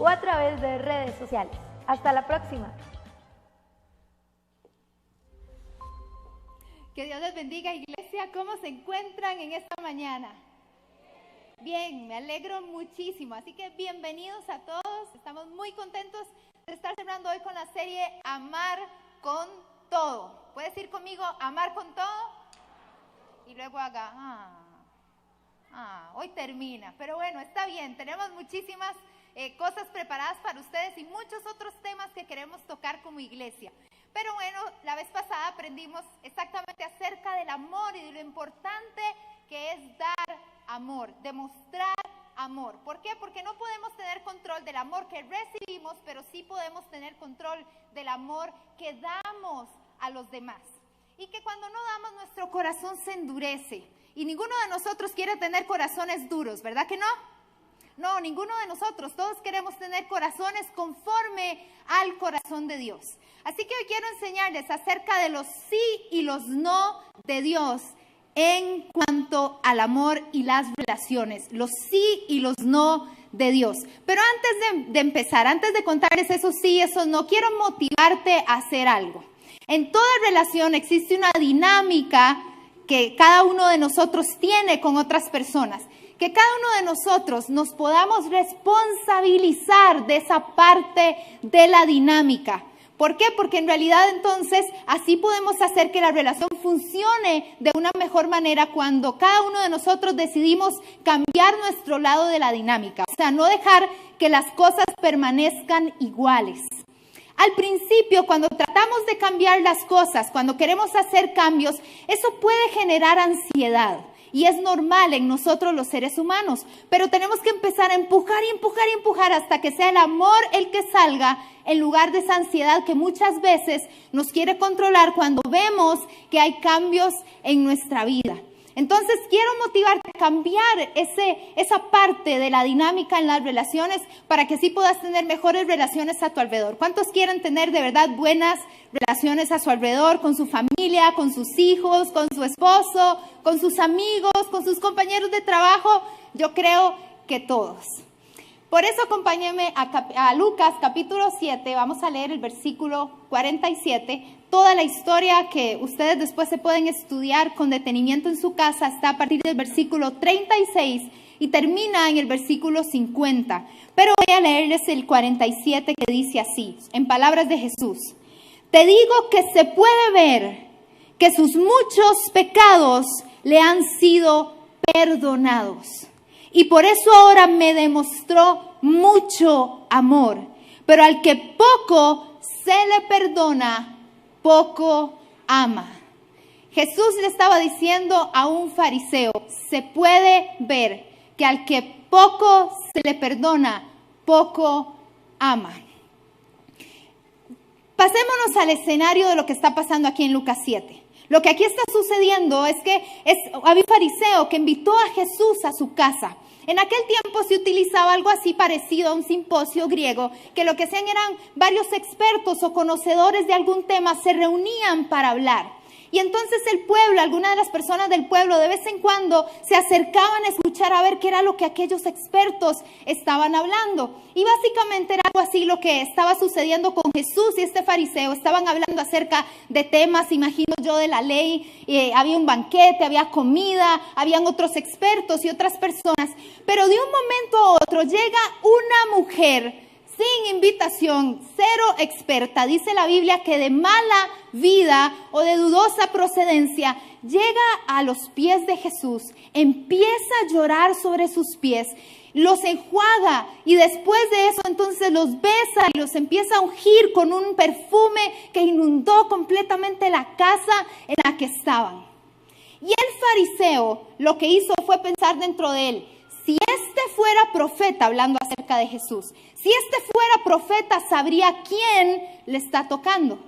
o a través de redes sociales. Hasta la próxima. Que Dios les bendiga, iglesia. ¿Cómo se encuentran en esta mañana? Bien, me alegro muchísimo. Así que bienvenidos a todos. Estamos muy contentos de estar celebrando hoy con la serie Amar con Todo. ¿Puedes ir conmigo? Amar con todo. Y luego haga, hoy termina. Pero bueno, está bien. Tenemos muchísimas cosas preparadas para ustedes y muchos otros temas que queremos tocar como iglesia. Pero bueno, la vez pasada aprendimos exactamente acerca del amor y de lo importante que es dar amor, demostrar amor. ¿Por qué? Porque no podemos tener control del amor que recibimos, pero sí podemos tener control del amor que damos a los demás. Y que cuando no damos, nuestro corazón se endurece. Y ninguno de nosotros quiere tener corazones duros, ¿verdad que no? No, ninguno de nosotros. Todos queremos tener corazones conforme al corazón de Dios. Así que hoy quiero enseñarles acerca de los sí y los no de Dios en cuanto al amor y las relaciones. Los sí y los no de Dios. Pero antes de empezar, antes de contarles esos sí y esos no, quiero motivarte a hacer algo. En toda relación existe una dinámica que cada uno de nosotros tiene con otras personas. Que cada uno de nosotros nos podamos responsabilizar de esa parte de la dinámica. ¿Por qué? Porque en realidad entonces así podemos hacer que la relación funcione de una mejor manera cuando cada uno de nosotros decidimos cambiar nuestro lado de la dinámica. O sea, no dejar que las cosas permanezcan iguales. Al principio, cuando tratamos de cambiar las cosas, cuando queremos hacer cambios, eso puede generar ansiedad. Y es normal en nosotros los seres humanos, pero tenemos que empezar a empujar y empujar y empujar hasta que sea el amor el que salga en lugar de esa ansiedad que muchas veces nos quiere controlar cuando vemos que hay cambios en nuestra vida. Entonces quiero motivarte a cambiar esa parte de la dinámica en las relaciones para que así puedas tener mejores relaciones a tu alrededor. ¿Cuántos quieren tener de verdad buenas relaciones a su alrededor, con su familia, con sus hijos, con su esposo, con sus amigos, con sus compañeros de trabajo? Yo creo que todos. Por eso acompáñenme a Lucas capítulo 7, vamos a leer el versículo 47. Toda la historia que ustedes después se pueden estudiar con detenimiento en su casa está a partir del versículo 36 y termina en el versículo 50. Pero voy a leerles el 47 que dice así, en palabras de Jesús. Te digo que se puede ver que sus muchos pecados le han sido perdonados. Y por eso ahora me demostró mucho amor. Pero al que poco se le perdona, poco ama. Jesús le estaba diciendo a un fariseo, se puede ver que al que poco se le perdona, poco ama. Pasémonos al escenario de lo que está pasando aquí en Lucas 7. Lo que aquí está sucediendo es que había un fariseo que invitó a Jesús a su casa. En aquel tiempo se utilizaba algo así parecido a un simposio griego, que lo que hacían eran varios expertos o conocedores de algún tema se reunían para hablar. Y entonces el pueblo, algunas de las personas del pueblo de vez en cuando se acercaban a escuchar a ver qué era lo que aquellos expertos estaban hablando. Y básicamente era algo así lo que estaba sucediendo con Jesús y este fariseo. Estaban hablando acerca de temas, imagino yo, de la ley. Había un banquete, había comida, habían otros expertos y otras personas. Pero de un momento a otro llega una mujer sin invitación, cero experta. Dice la Biblia que de mala vida o de dudosa procedencia llega a los pies de Jesús, empieza a llorar sobre sus pies, los enjuaga y después de eso entonces los besa y los empieza a ungir con un perfume que inundó completamente la casa en la que estaban. Y el fariseo lo que hizo fue pensar dentro de él, si este fuera profeta, hablando acerca de Jesús, si este fuera profeta, sabría quién le está tocando.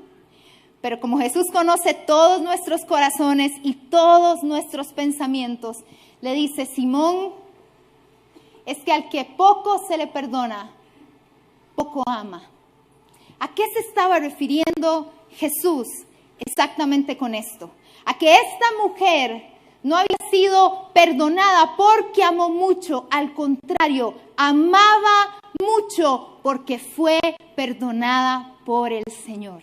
Pero como Jesús conoce todos nuestros corazones y todos nuestros pensamientos, le dice, Simón, es que al que poco se le perdona, poco ama. ¿A qué se estaba refiriendo Jesús exactamente con esto? A que esta mujer no había sido perdonada porque amó mucho. Al contrario, amaba mucho porque fue perdonada por el Señor.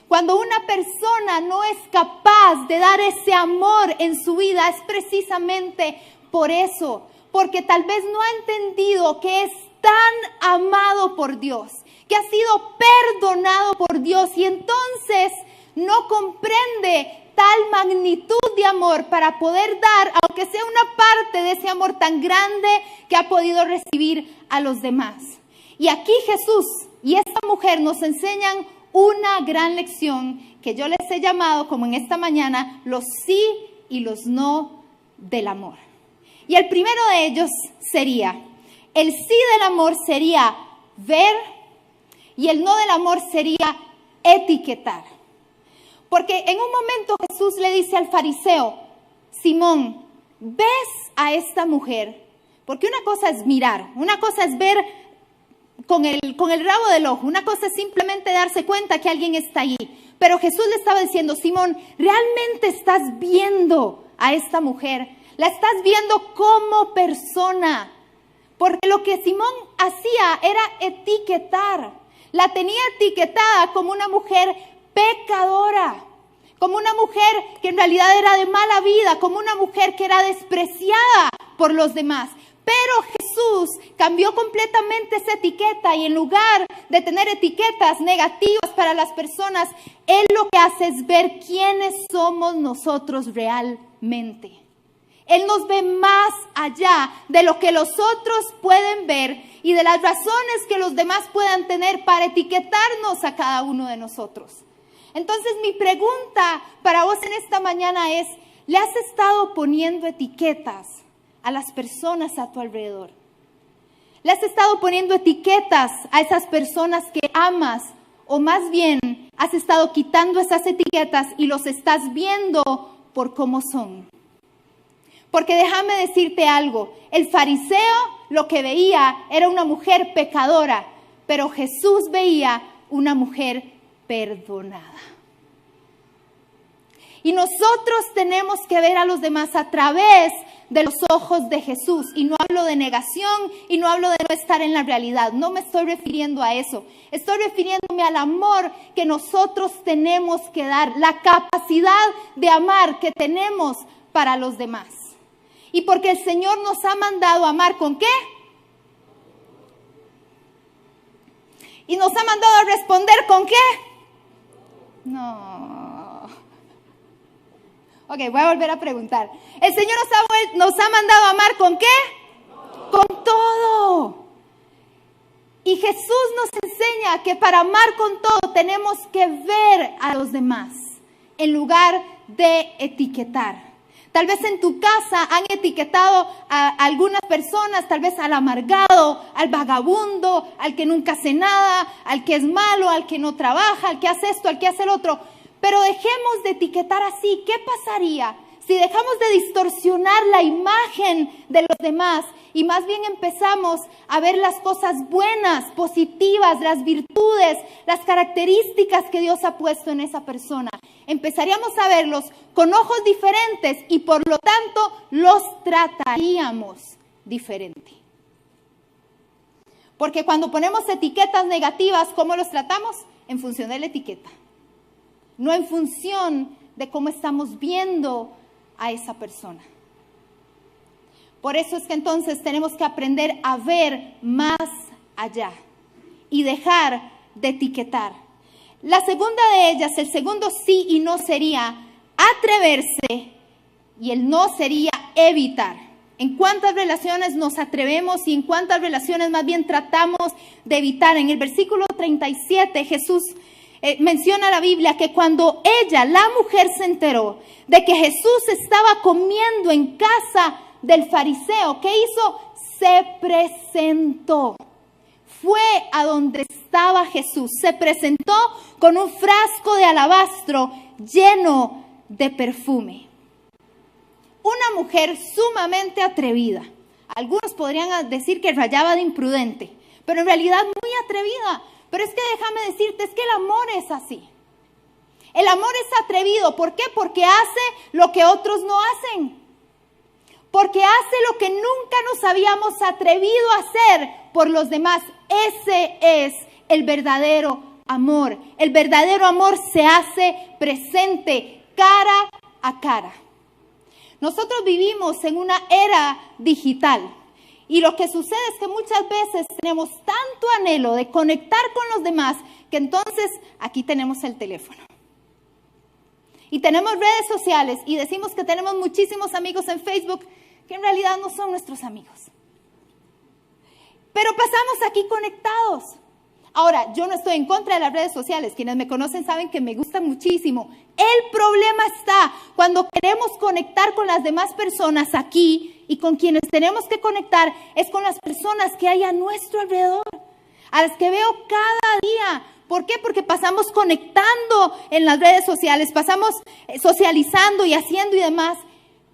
Cuando una persona no es capaz de dar ese amor en su vida, es precisamente por eso, porque tal vez no ha entendido que es tan amado por Dios, que ha sido perdonado por Dios, y entonces no comprende tal magnitud de amor para poder dar, aunque sea una parte de ese amor tan grande que ha podido recibir a los demás. Y aquí Jesús y esta mujer nos enseñan una gran lección que yo les he llamado, como en esta mañana, los sí y los no del amor. Y el primero de ellos sería, el sí del amor sería ver, y el no del amor sería etiquetar. Porque en un momento Jesús le dice al fariseo, Simón, ¿ves a esta mujer? Porque una cosa es mirar, una cosa es ver con el rabo del ojo, una cosa es simplemente darse cuenta que alguien está allí. Pero Jesús le estaba diciendo, Simón, ¿realmente estás viendo a esta mujer? La estás viendo como persona. Porque lo que Simón hacía era etiquetar. La tenía etiquetada como una mujer pecadora, como una mujer que en realidad era de mala vida, como una mujer que era despreciada por los demás. Pero Jesús cambió completamente esa etiqueta, y en lugar de tener etiquetas negativas para las personas, Él lo que hace es ver quiénes somos nosotros realmente. Él nos ve más allá de lo que los otros pueden ver y de las razones que los demás puedan tener para etiquetarnos a cada uno de nosotros. Entonces mi pregunta para vos en esta mañana es, ¿le has estado poniendo etiquetas a las personas a tu alrededor? ¿Le has estado poniendo etiquetas a esas personas que amas? O más bien, has estado quitando esas etiquetas y los estás viendo por cómo son. Porque déjame decirte algo, el fariseo lo que veía era una mujer pecadora, pero Jesús veía una mujer perdonada. Y nosotros tenemos que ver a los demás a través de los ojos de Jesús. Y no hablo de negación y no hablo de no estar en la realidad. No me estoy refiriendo a eso. Estoy refiriéndome al amor que nosotros tenemos que dar, la capacidad de amar que tenemos para los demás. Y porque el Señor nos ha mandado a amar, ¿con qué? Y nos ha mandado a responder, ¿con qué? No. Ok, voy a volver a preguntar. El Señor nos ha mandado a amar, ¿con qué? Con todo. Y Jesús nos enseña que para amar con todo tenemos que ver a los demás en lugar de etiquetar. Tal vez en tu casa han etiquetado a algunas personas, tal vez al amargado, al vagabundo, al que nunca hace nada, al que es malo, al que no trabaja, al que hace esto, al que hace el otro. Pero dejemos de etiquetar así. ¿Qué pasaría si dejamos de distorsionar la imagen de los demás y más bien empezamos a ver las cosas buenas, positivas, las virtudes, las características que Dios ha puesto en esa persona? Empezaríamos a verlos con ojos diferentes y por lo tanto los trataríamos diferente. Porque cuando ponemos etiquetas negativas, ¿cómo los tratamos? En función de la etiqueta. No en función de cómo estamos viendo a esa persona. Por eso es que entonces tenemos que aprender a ver más allá y dejar de etiquetar. La segunda de ellas, el segundo sí y no sería atreverse y el no sería evitar. ¿En cuántas relaciones nos atrevemos y en cuántas relaciones más bien tratamos de evitar? En el versículo 37 Jesús menciona la Biblia que cuando ella, la mujer, se enteró de que Jesús estaba comiendo en casa del fariseo, ¿qué hizo? Se presentó. Fue a donde estaba Jesús, se presentó con un frasco de alabastro lleno de perfume. Una mujer sumamente atrevida. Algunos podrían decir que rayaba de imprudente, pero en realidad muy atrevida. Pero es que déjame decirte, es que el amor es así. El amor es atrevido. ¿Por qué? Porque hace lo que otros no hacen. porque hace lo que nunca nos habíamos atrevido a hacer por los demás. Ese es el verdadero amor. El verdadero amor se hace presente, cara a cara. Nosotros vivimos en una era digital y lo que sucede es que muchas veces tenemos tanto anhelo de conectar con los demás que entonces aquí tenemos el teléfono. Y tenemos redes sociales y decimos que tenemos muchísimos amigos en Facebook que en realidad no son nuestros amigos. Pero pasamos aquí conectados. Ahora, yo no estoy en contra de las redes sociales. Quienes me conocen saben que me gustan muchísimo. El problema está cuando queremos conectar con las demás personas aquí y con quienes tenemos que conectar es con las personas que hay a nuestro alrededor, a las que veo cada día. ¿Por qué? Porque pasamos conectando en las redes sociales, pasamos socializando y haciendo y demás,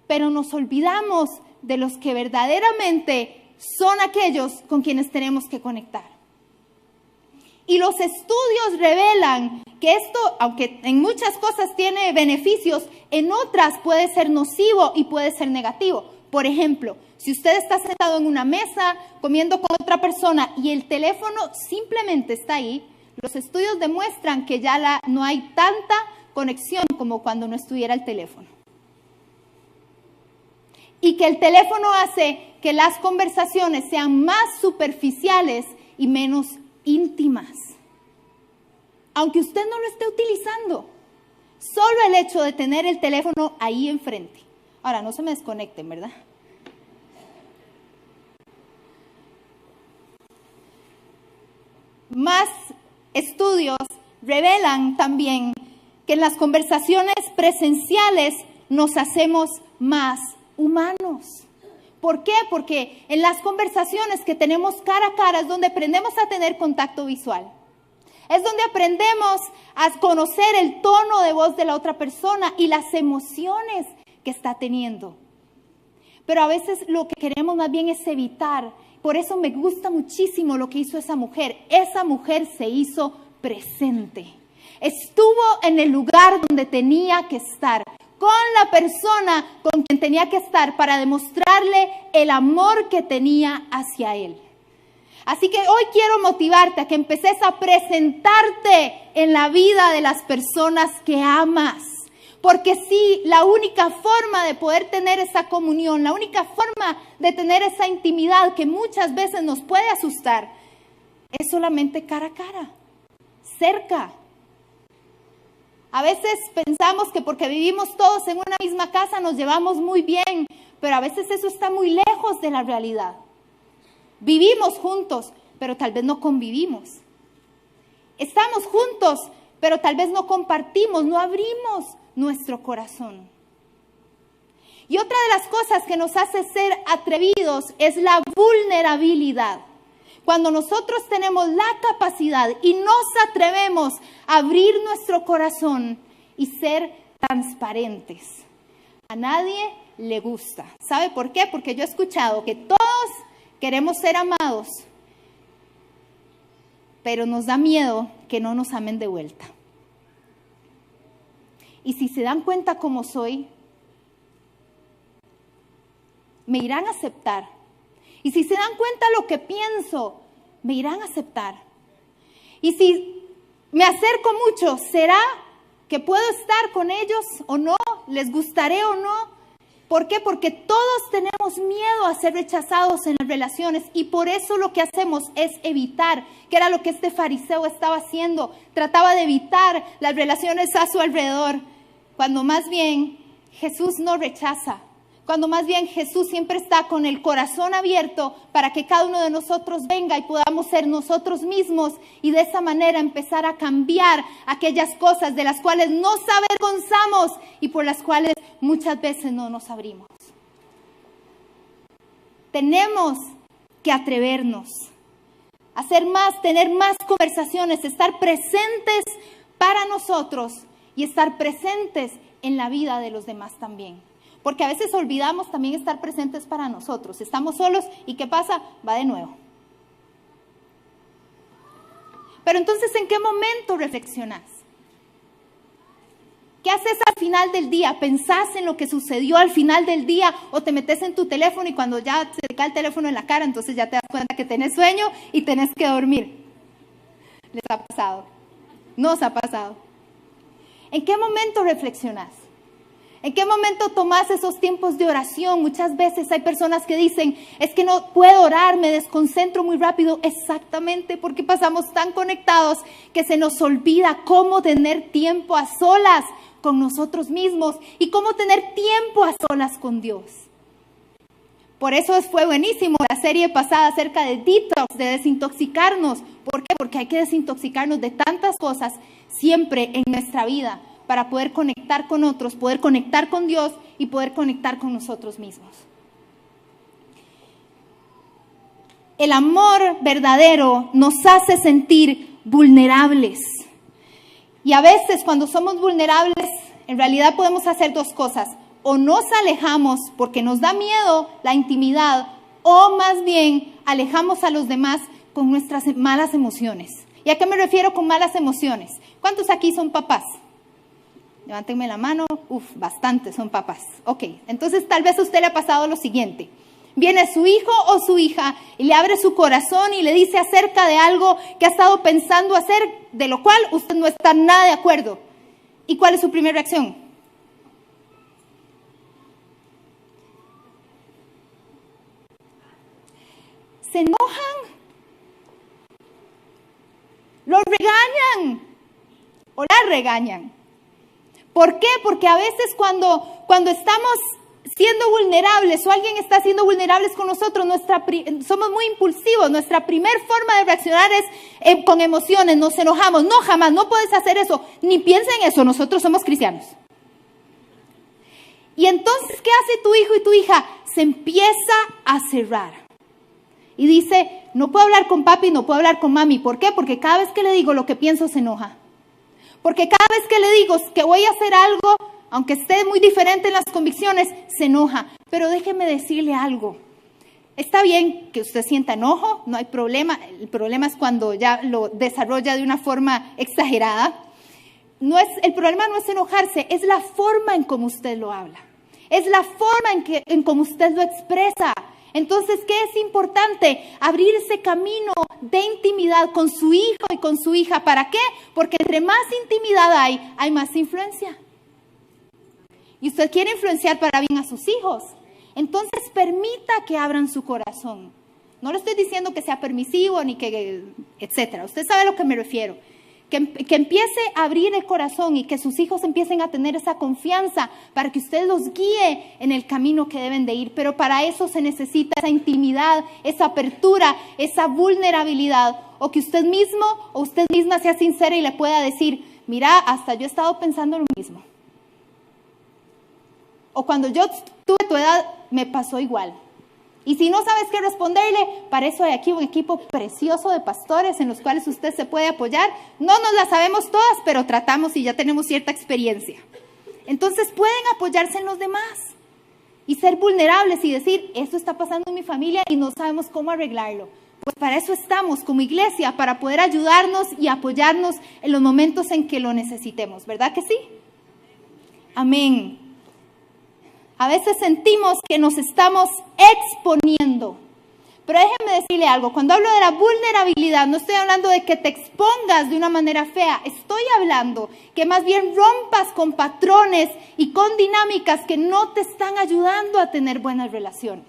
pero nos olvidamos de los que verdaderamente son aquellos con quienes tenemos que conectar. Y los estudios revelan que esto, aunque en muchas cosas tiene beneficios, en otras puede ser nocivo y puede ser negativo. Por ejemplo, si usted está sentado en una mesa comiendo con otra persona y el teléfono simplemente está ahí, los estudios demuestran que ya no hay tanta conexión como cuando no estuviera el teléfono. Y que el teléfono hace que las conversaciones sean más superficiales y menos íntimas. Aunque usted no lo esté utilizando, solo el hecho de tener el teléfono ahí enfrente. Ahora, no se me desconecten, ¿verdad? Más estudios revelan también que en las conversaciones presenciales nos hacemos más humanos. ¿Por qué? Porque en las conversaciones que tenemos cara a cara es donde aprendemos a tener contacto visual. Es donde aprendemos a conocer el tono de voz de la otra persona y las emociones que está teniendo. Pero a veces lo que queremos más bien es evitar. Por eso me gusta muchísimo lo que hizo esa mujer. Esa mujer se hizo presente. Estuvo en el lugar donde tenía que estar, con la persona con quien tenía que estar para demostrarle el amor que tenía hacia él. Así que hoy quiero motivarte a que empeces a presentarte en la vida de las personas que amas. Porque sí, la única forma de poder tener esa comunión, la única forma de tener esa intimidad que muchas veces nos puede asustar, es solamente cara a cara, cerca. A veces pensamos que porque vivimos todos en una misma casa nos llevamos muy bien, pero a veces eso está muy lejos de la realidad. Vivimos juntos, pero tal vez no convivimos. Estamos juntos, pero tal vez no compartimos, no abrimos nuestro corazón. Y otra de las cosas que nos hace ser atrevidos es la vulnerabilidad. Cuando nosotros tenemos la capacidad y nos atrevemos a abrir nuestro corazón y ser transparentes. A nadie le gusta. ¿Sabe por qué? Porque yo he escuchado que todos queremos ser amados, pero nos da miedo que no nos amen de vuelta. Y si se dan cuenta cómo soy, me irán a aceptar. Y si se dan cuenta lo que pienso, me irán a aceptar. Y si me acerco mucho, ¿será que puedo estar con ellos o no? ¿Les gustaré o no? ¿Por qué? Porque todos tenemos miedo a ser rechazados en las relaciones y por eso lo que hacemos es evitar, que era lo que este fariseo estaba haciendo. Trataba de evitar las relaciones a su alrededor, cuando más bien Jesús no rechaza. Cuando más bien Jesús siempre está con el corazón abierto para que cada uno de nosotros venga y podamos ser nosotros mismos y de esa manera empezar a cambiar aquellas cosas de las cuales nos avergonzamos y por las cuales muchas veces no nos abrimos. Tenemos que atrevernos a hacer más, tener más conversaciones, estar presentes para nosotros y estar presentes en la vida de los demás también. Porque a veces olvidamos también estar presentes para nosotros. Estamos solos y ¿qué pasa? Va de nuevo. Pero entonces, ¿en qué momento reflexionas? ¿Qué haces al final del día? ¿Pensás en lo que sucedió al final del día o te metes en tu teléfono y cuando ya se te cae el teléfono en la cara, entonces ya te das cuenta que tenés sueño y tenés que dormir? ¿Les ha pasado? ¿Nos ha pasado? ¿En qué momento reflexionás? ¿En qué momento tomás esos tiempos de oración? Muchas veces hay personas que dicen, es que no puedo orar, me desconcentro muy rápido. Exactamente, porque pasamos tan conectados que se nos olvida cómo tener tiempo a solas con nosotros mismos y cómo tener tiempo a solas con Dios. Por eso fue buenísimo la serie pasada acerca de detox, de desintoxicarnos. ¿Por qué? Porque hay que desintoxicarnos de tantas cosas siempre en nuestra vida para poder conectar con otros, poder conectar con Dios y poder conectar con nosotros mismos. El amor verdadero nos hace sentir vulnerables. Y a veces cuando somos vulnerables, en realidad podemos hacer dos cosas. O nos alejamos porque nos da miedo la intimidad, o más bien alejamos a los demás con nuestras malas emociones. ¿Y a qué me refiero con malas emociones? ¿Cuántos aquí son papás? Levántenme la mano. Bastantes son papás. Ok, entonces tal vez a usted le ha pasado lo siguiente. Viene su hijo o su hija y le abre su corazón y le dice acerca de algo que ha estado pensando hacer, de lo cual usted no está nada de acuerdo. ¿Y cuál es su primera reacción? ¿Se enojan? ¿Lo regañan? ¿O la regañan? ¿Por qué? Porque a veces cuando estamos siendo vulnerables o alguien está siendo vulnerables con nosotros, somos muy impulsivos. Nuestra primer forma de reaccionar es con emociones, nos enojamos. No, jamás, no puedes hacer eso. Ni piensa en eso, nosotros somos cristianos. Y entonces, ¿qué hace tu hijo y tu hija? Se empieza a cerrar. Y dice, no puedo hablar con papi, no puedo hablar con mami. ¿Por qué? Porque cada vez que le digo lo que pienso se enoja. Porque cada vez que le digo que voy a hacer algo, aunque esté muy diferente en las convicciones, se enoja. Pero déjeme decirle algo. Está bien que usted sienta enojo, no hay problema. El problema es cuando ya lo desarrolla de una forma exagerada. El problema no es enojarse, es la forma en cómo usted lo habla. Es la forma en cómo usted lo expresa. Entonces, ¿qué es importante? Abrir ese camino de intimidad con su hijo y con su hija. ¿Para qué? Porque entre más intimidad hay más influencia. Y usted quiere influenciar para bien a sus hijos. Entonces, permita que abran su corazón. No le estoy diciendo que sea permisivo ni que, etcétera. Usted sabe a lo que me refiero. Que empiece a abrir el corazón y que sus hijos empiecen a tener esa confianza para que usted los guíe en el camino que deben de ir. Pero para eso se necesita esa intimidad, esa apertura, esa vulnerabilidad. O que usted mismo o usted misma sea sincera y le pueda decir, mira, hasta yo he estado pensando lo mismo. O cuando yo tuve tu edad, me pasó igual. Y si no sabes qué responderle, para eso hay aquí un equipo precioso de pastores en los cuales usted se puede apoyar. No nos las sabemos todas, pero tratamos y ya tenemos cierta experiencia. Entonces pueden apoyarse en los demás y ser vulnerables y decir, esto está pasando en mi familia y no sabemos cómo arreglarlo. Pues para eso estamos como iglesia, para poder ayudarnos y apoyarnos en los momentos en que lo necesitemos. ¿Verdad que sí? Amén. A veces sentimos que nos estamos exponiendo. Pero déjenme decirle algo. Cuando hablo de la vulnerabilidad, no estoy hablando de que te expongas de una manera fea. Estoy hablando que más bien rompas con patrones y con dinámicas que no te están ayudando a tener buenas relaciones.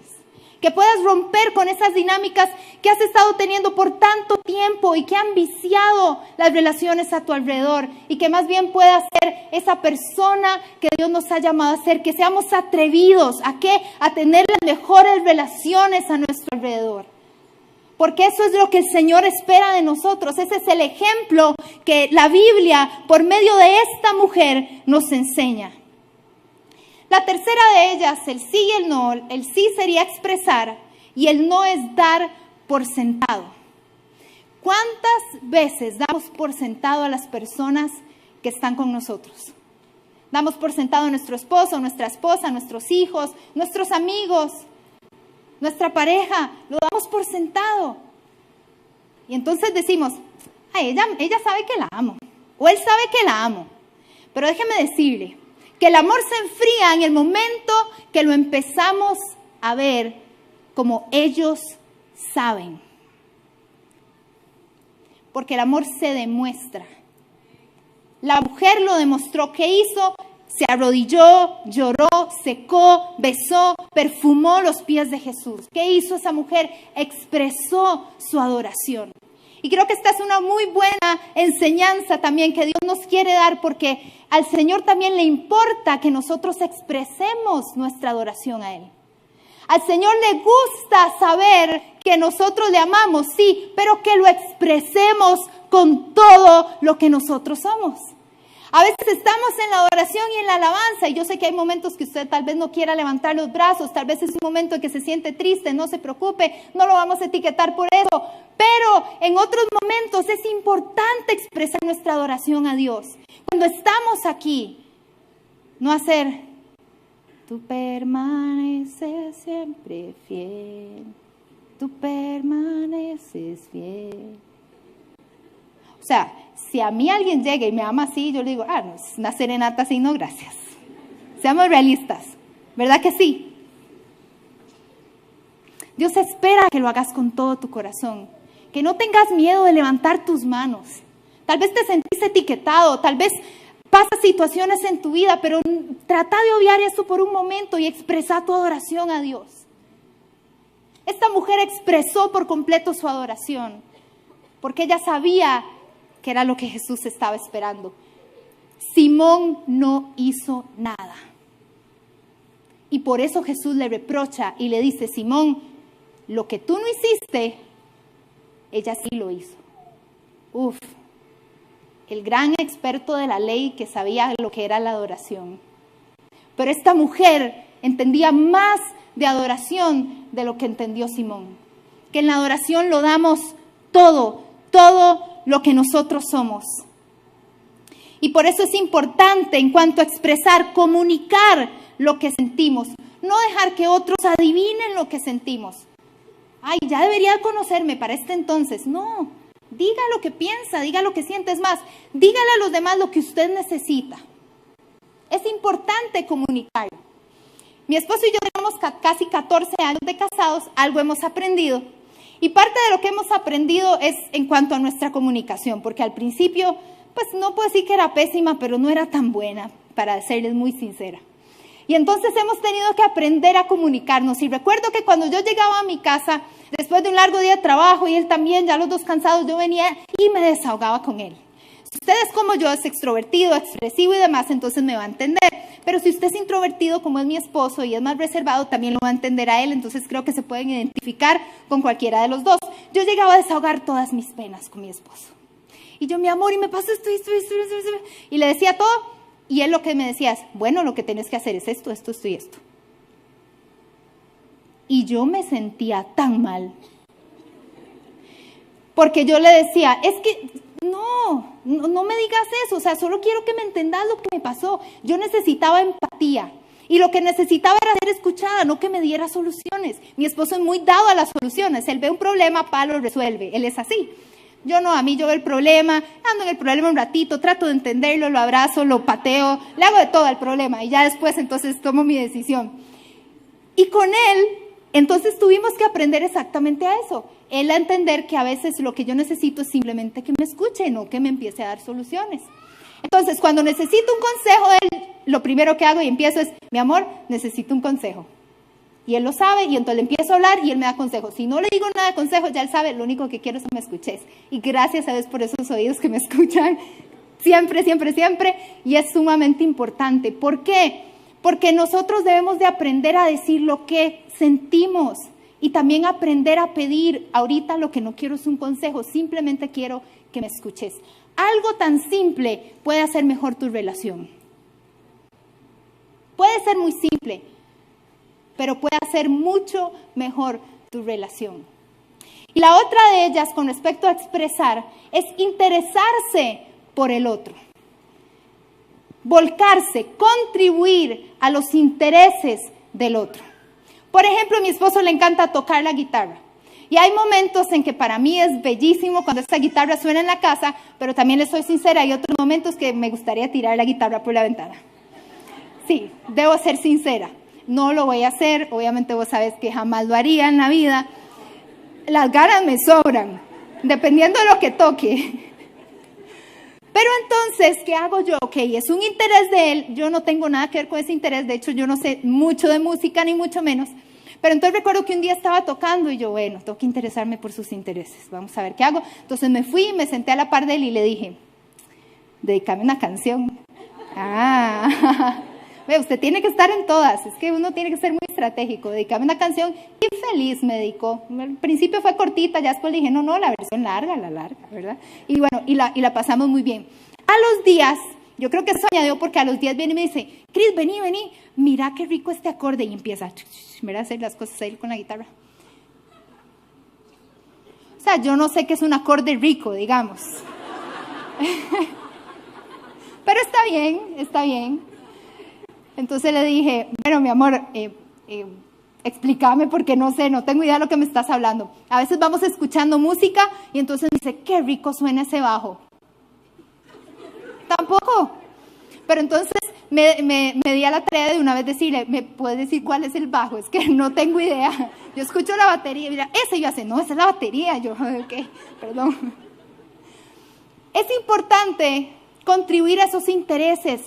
Que puedas romper con esas dinámicas que has estado teniendo por tanto tiempo y que han viciado las relaciones a tu alrededor. Y que más bien puedas ser esa persona que Dios nos ha llamado a ser. Que seamos atrevidos ¿a qué? A tener las mejores relaciones a nuestro alrededor. Porque eso es lo que el Señor espera de nosotros. Ese es el ejemplo que la Biblia, por medio de esta mujer, nos enseña. La tercera de ellas, el sí y el no. El sí sería expresar y el no es dar por sentado. ¿Cuántas veces damos por sentado a las personas que están con nosotros? Damos por sentado a nuestro esposo, nuestra esposa, nuestros hijos, nuestros amigos, nuestra pareja. Lo damos por sentado. Y entonces decimos, ella sabe que la amo. O él sabe que la amo. Pero déjeme decirle que el amor se enfría en el momento que lo empezamos a ver como ellos saben. Porque el amor se demuestra. La mujer lo demostró. ¿Qué hizo? Se arrodilló, lloró, secó, besó, perfumó los pies de Jesús. ¿Qué hizo esa mujer? Expresó su adoración. Y creo que esta es una muy buena enseñanza también que Dios nos quiere dar, porque al Señor también le importa que nosotros expresemos nuestra adoración a Él. Al Señor le gusta saber que nosotros le amamos, sí, pero que lo expresemos con todo lo que nosotros somos. A veces estamos en la adoración y en la alabanza, y yo sé que hay momentos que usted tal vez no quiera levantar los brazos, tal vez es un momento en que se siente triste, no se preocupe, no lo vamos a etiquetar por eso, pero en otros momentos es importante expresar nuestra adoración a Dios. Cuando estamos aquí, no hacer, tú permaneces siempre fiel, tú permaneces fiel. O sea, si a mí alguien llega y me ama así, yo le digo, no, es una serenata así, no, gracias. Seamos realistas, ¿verdad que sí? Dios espera que lo hagas con todo tu corazón, que no tengas miedo de levantar tus manos. Tal vez te sentís etiquetado, tal vez pasas situaciones en tu vida, pero trata de obviar eso por un momento y expresa tu adoración a Dios. Esta mujer expresó por completo su adoración, porque ella sabía que era lo que Jesús estaba esperando. Simón no hizo nada. Y por eso Jesús le reprocha y le dice, Simón, lo que tú no hiciste, ella sí lo hizo. El gran experto de la ley que sabía lo que era la adoración. Pero esta mujer entendía más de adoración de lo que entendió Simón. Que en la adoración lo damos todo lo que nosotros somos. Y por eso es importante en cuanto a expresar, comunicar lo que sentimos. No dejar que otros adivinen lo que sentimos. Ay, ya debería conocerme para este entonces. No, diga lo que piensa, diga lo que siente. Es más, dígale a los demás lo que usted necesita. Es importante comunicarlo. Mi esposo y yo tenemos casi 14 años de casados, algo hemos aprendido. Y parte de lo que hemos aprendido es en cuanto a nuestra comunicación, porque al principio, pues no puedo decir que era pésima, pero no era tan buena, para serles muy sincera. Y entonces hemos tenido que aprender a comunicarnos. Y recuerdo que cuando yo llegaba a mi casa, después de un largo día de trabajo, y él también, ya los dos cansados, yo venía y me desahogaba con él. Si usted es como yo, es extrovertido, expresivo y demás, entonces me va a entender. Pero si usted es introvertido, como es mi esposo, y es más reservado, también lo va a entender a él. Entonces creo que se pueden identificar con cualquiera de los dos. Yo llegaba a desahogar todas mis penas con mi esposo. Y yo, mi amor, y me pasa esto. Y le decía todo. Y él lo que me decía es, bueno, lo que tienes que hacer es esto y esto. Y yo me sentía tan mal. Porque yo le decía, es que no me digas eso. O sea, solo quiero que me entendas lo que me pasó. Yo necesitaba empatía. Y lo que necesitaba era ser escuchada, no que me diera soluciones. Mi esposo es muy dado a las soluciones. Él ve un problema, lo resuelve. Él es así. Yo no, a mí yo veo el problema, ando en el problema un ratito, trato de entenderlo, lo abrazo, lo pateo, le hago de todo al problema y ya después entonces tomo mi decisión. Y con él, entonces tuvimos que aprender exactamente a eso. Él a entender que a veces lo que yo necesito es simplemente que me escuche, no que me empiece a dar soluciones. Entonces, cuando necesito un consejo de él, lo primero que hago y empiezo es, mi amor, necesito un consejo. Y él lo sabe, y entonces le empiezo a hablar y él me da consejos. Si no le digo nada de consejos, ya él sabe, lo único que quiero es que me escuches. Y gracias a Dios por esos oídos que me escuchan siempre, siempre, siempre. Y es sumamente importante. ¿Por qué? Porque nosotros debemos de aprender a decir lo que sentimos. Y también aprender a pedir. Ahorita lo que no quiero es un consejo, simplemente quiero que me escuches. Algo tan simple puede hacer mejor tu relación. Puede ser muy simple, pero puede hacer mucho mejor tu relación. Y la otra de ellas, con respecto a expresar, es interesarse por el otro. Volcarse, contribuir a los intereses del otro. Por ejemplo, a mi esposo le encanta tocar la guitarra. Y hay momentos en que para mí es bellísimo cuando esta guitarra suena en la casa, pero también les soy sincera, hay otros momentos que me gustaría tirar la guitarra por la ventana. Sí, debo ser sincera. No lo voy a hacer, obviamente vos sabés que jamás lo haría en la vida. Las ganas me sobran, dependiendo de lo que toque. Pero entonces, ¿qué hago yo? Ok, es un interés de él, yo no tengo nada que ver con ese interés, de hecho yo no sé mucho de música, ni mucho menos. Pero entonces recuerdo que un día estaba tocando y yo, bueno, tengo que interesarme por sus intereses, vamos a ver qué hago. Entonces me fui, me senté a la par de él y le dije, dedícame una canción. Ve, usted tiene que estar en todas, es que uno tiene que ser muy estratégico, dedícame una canción y feliz me dedicó. Al principio fue cortita, ya después le dije, no, la versión larga, ¿verdad? Y bueno, y la pasamos muy bien. A los días, yo creo que eso añadió porque a los días viene y me dice, Cris, vení, mira qué rico este acorde, y empieza a hacer las cosas ahí con la guitarra. O sea, yo no sé qué es un acorde rico, digamos. Pero está bien. Entonces le dije, bueno, mi amor, explícame porque no sé, no tengo idea de lo que me estás hablando. A veces vamos escuchando música y entonces me dice, qué rico suena ese bajo. Tampoco. Pero entonces me di a la tarea de una vez decirle, ¿me puedes decir cuál es el bajo? Es que no tengo idea. Yo escucho la batería y mira, ese yo hace, no, esa es la batería. Yo, ok, perdón. Es importante contribuir a esos intereses,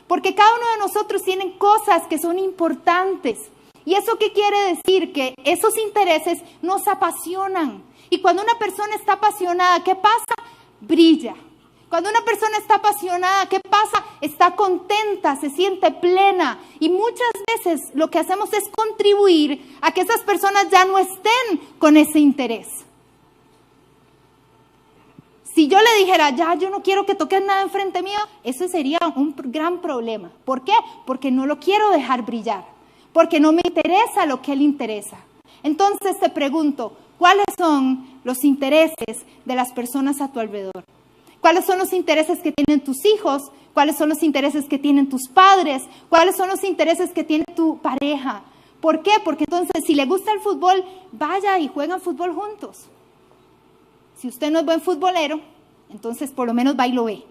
porque cada uno de nosotros tiene cosas que son importantes. ¿Y eso qué quiere decir? Que esos intereses nos apasionan. Y cuando una persona está apasionada, ¿qué pasa? Brilla. Cuando una persona está apasionada, ¿qué pasa? Está contenta, se siente plena. Y muchas veces lo que hacemos es contribuir a que esas personas ya no estén con ese interés. Si yo le dijera, ya yo no quiero que toques nada enfrente mío, eso sería un gran problema. ¿Por qué? Porque no lo quiero dejar brillar. Porque no me interesa lo que él interesa. Entonces te pregunto, ¿cuáles son los intereses de las personas a tu alrededor? ¿Cuáles son los intereses que tienen tus hijos? ¿Cuáles son los intereses que tienen tus padres? ¿Cuáles son los intereses que tiene tu pareja? ¿Por qué? Porque entonces si le gusta el fútbol, vaya y juegan fútbol juntos. Si usted no es buen futbolero, entonces por lo menos va y lo ve.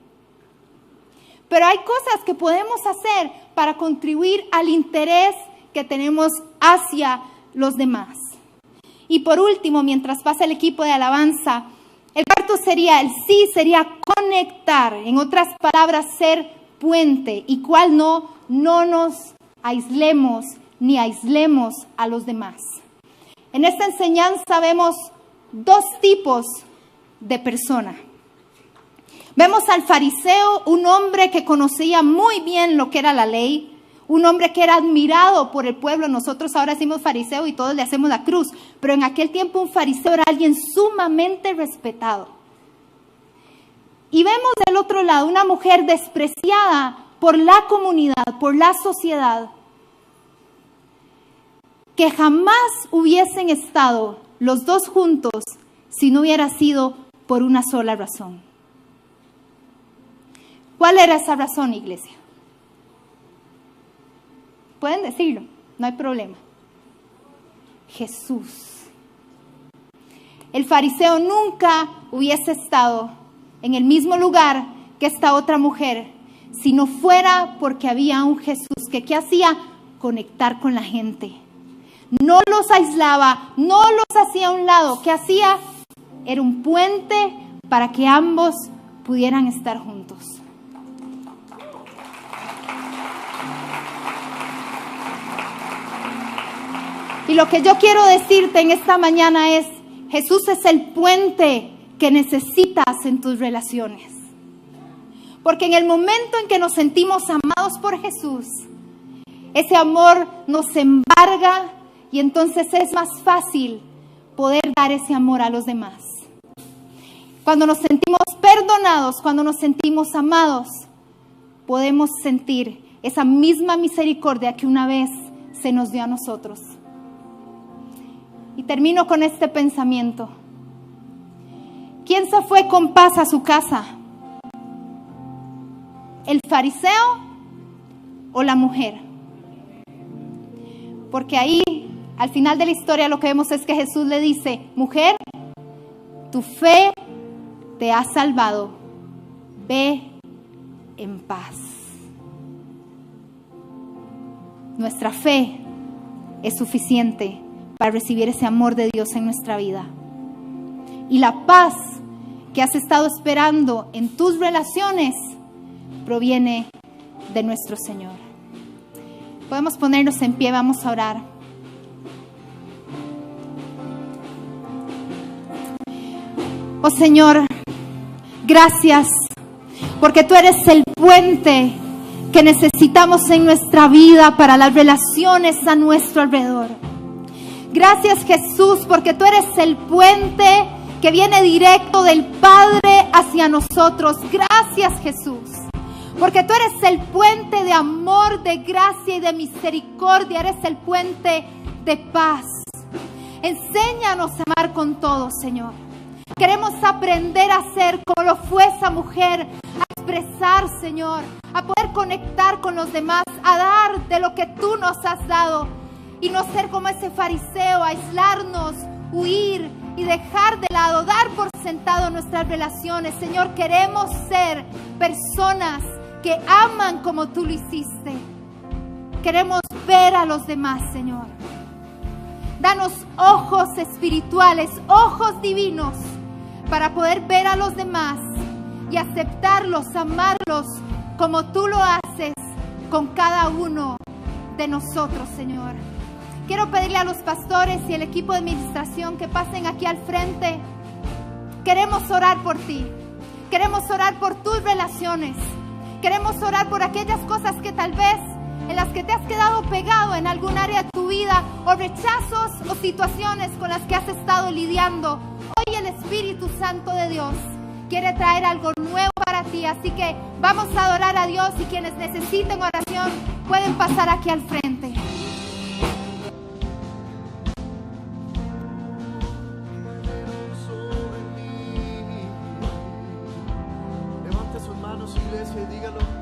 Pero hay cosas que podemos hacer para contribuir al interés que tenemos hacia los demás. Y por último, mientras pasa el equipo de alabanza, el cuarto sería, el sí sería conectar, en otras palabras, ser puente. Y cuál no nos aislemos ni aislemos a los demás. En esta enseñanza vemos dos tipos de persona. Vemos al fariseo, un hombre que conocía muy bien lo que era la ley, un hombre que era admirado por el pueblo. Nosotros ahora decimos fariseo y todos le hacemos la cruz, pero en aquel tiempo un fariseo era alguien sumamente respetado. Y vemos del otro lado una mujer despreciada por la comunidad, por la sociedad, que jamás hubiesen estado los dos juntos si no hubiera sido por una sola razón. ¿Cuál era esa razón, iglesia? Pueden decirlo, no hay problema. Jesús. El fariseo nunca hubiese estado en el mismo lugar que esta otra mujer si no fuera porque había un Jesús que ¿qué hacía? Conectar con la gente. No los aislaba, no los hacía a un lado. ¿Qué hacía? Era un puente para que ambos pudieran estar juntos. Y lo que yo quiero decirte en esta mañana es, Jesús es el puente que necesitas en tus relaciones. Porque en el momento en que nos sentimos amados por Jesús, ese amor nos embarga y entonces es más fácil poder dar ese amor a los demás. Cuando nos sentimos perdonados, cuando nos sentimos amados, podemos sentir esa misma misericordia que una vez se nos dio a nosotros. Y termino con este pensamiento. ¿Quién se fue con paz a su casa? ¿El fariseo o la mujer? Porque ahí Al final de la historia lo que vemos es que Jesús le dice: mujer, tu fe te ha salvado, ve en paz. Nuestra fe es suficiente para recibir ese amor de Dios en nuestra vida. Y la paz que has estado esperando en tus relaciones proviene de nuestro Señor. Podemos ponernos en pie, vamos a orar. Oh Señor, gracias porque tú eres el puente que necesitamos en nuestra vida para las relaciones a nuestro alrededor. Gracias Jesús porque tú eres el puente que viene directo del Padre hacia nosotros. Gracias Jesús porque tú eres el puente de amor, de gracia y de misericordia. Eres el puente de paz. Enséñanos a amar con todo, Señor. Queremos aprender a ser como lo fue esa mujer, a expresar, Señor, a poder conectar con los demás, a dar de lo que tú nos has dado y no ser como ese fariseo, aislarnos, huir y dejar de lado, dar por sentado nuestras relaciones. Señor, queremos ser personas que aman como tú lo hiciste. Queremos ver a los demás, Señor. Danos ojos espirituales, ojos divinos, para poder ver a los demás y aceptarlos, amarlos como tú lo haces con cada uno de nosotros, Señor. Quiero pedirle a los pastores y el equipo de administración que pasen aquí al frente. Queremos orar por ti. Queremos orar por tus relaciones. Queremos orar por aquellas cosas que tal vez en las que te has quedado pegado en algún área de tu vida, o rechazos o situaciones con las que has estado lidiando. Hoy el Espíritu Santo de Dios quiere traer algo nuevo para ti, así que vamos a adorar a Dios, y quienes necesiten oración pueden pasar aquí al frente. Levante sus manos, iglesia, y dígalo.